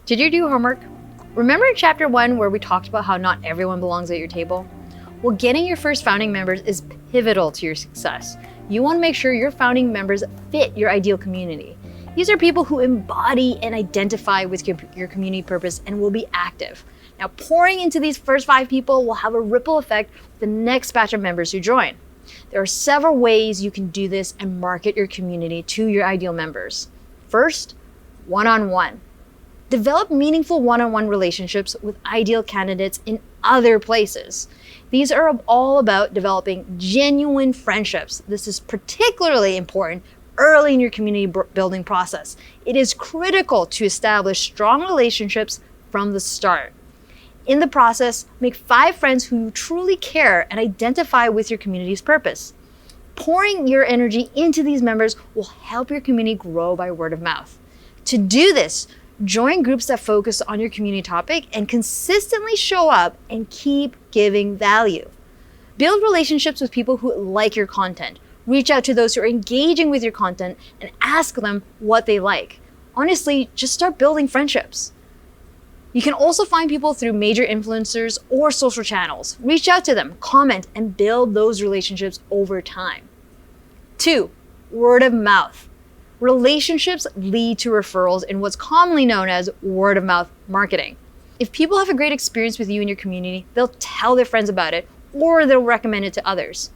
Did you do your homework? Remember in chapter 1 where we talked about how not everyone belongs at your table? Well, getting your first founding members is pivotal to your success. You want to make sure your founding members fit your ideal community. These are people who embody and identify with your community purpose and will be active. Now, pouring into these first 5 people will have a ripple effect with the next batch of members who join. There are several ways you can do this and market your community to your ideal members. First, one-on-one. Develop meaningful one-on-one relationships with ideal candidates in other places. These are all about developing genuine friendships. This is particularly important early in your community building process. It is critical to establish strong relationships from the start. In the process, make 5 friends who truly care and identify with your community's purpose. Pouring your energy into these members will help your community grow by word of mouth. To do this, join groups that focus on your community topic and consistently show up and keep giving value. Build relationships with people who like your content. Reach out to those who are engaging with your content and ask them what they like. Honestly, just start building friendships. You can also find people through major influencers or social channels. Reach out to them, comment, and build those relationships over time. 2, word of mouth. Relationships lead to referrals in what's commonly known as word of mouth marketing. If people have a great experience with you and your community, they'll tell their friends about it or they'll recommend it to others.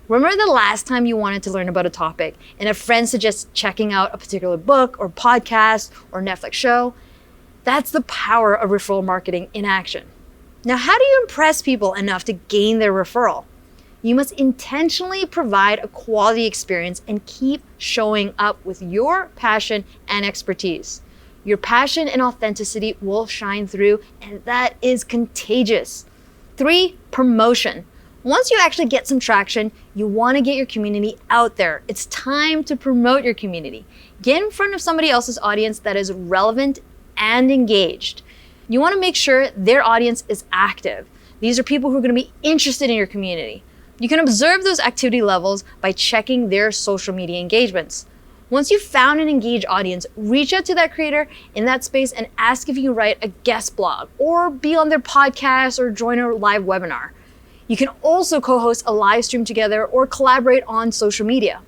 Remember the last time you wanted to learn about a topic and a friend suggests checking out a particular book or podcast or Netflix show? That's the power of referral marketing in action. Now, how do you impress people enough to gain their referral? You must intentionally provide a quality experience and keep showing up with your passion and expertise. Your passion and authenticity will shine through, and that is contagious. 3, promotion. Once you actually get some traction, you want to get your community out there. It's time to promote your community. Get in front of somebody else's audience that is relevant and engaged. You want to make sure their audience is active. These are people who are going to be interested in your community. You can observe those activity levels by checking their social media engagements. Once you've found an engaged audience, reach out to that creator in that space and ask if you can write a guest blog or be on their podcast or join a live webinar. You can also co-host a live stream together or collaborate on social media.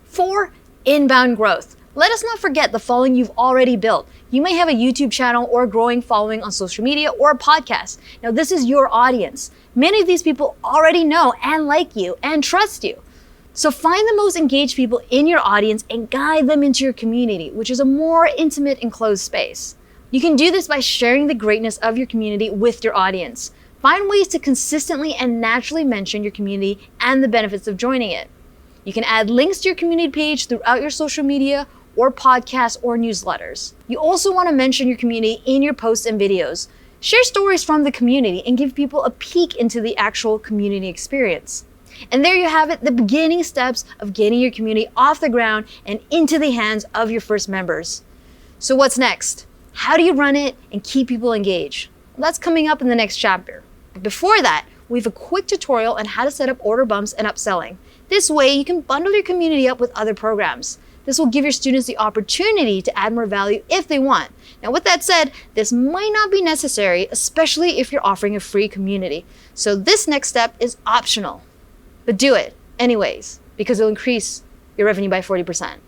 4, inbound growth. Let us not forget the following you've already built. You may have a YouTube channel or a growing following on social media or a podcast. Now, this is your audience. Many of these people already know and like you and trust you. So find the most engaged people in your audience and guide them into your community, which is a more intimate and closed space. You can do this by sharing the greatness of your community with your audience. Find ways to consistently and naturally mention your community and the benefits of joining it. You can add links to your community page throughout your social media or podcasts or newsletters. You also want to mention your community in your posts and videos. Share stories from the community and give people a peek into the actual community experience. And there you have it, the beginning steps of getting your community off the ground and into the hands of your first members. So what's next? How do you run it and keep people engaged? Well, that's coming up in the next chapter. But before that, we have a quick tutorial on how to set up order bumps and upselling. This way, you can bundle your community up with other programs. This will give your students the opportunity to add more value if they want. Now, with that said, this might not be necessary, especially if you're offering a free community. So this next step is optional, but do it anyways, because it'll increase your revenue by 40%.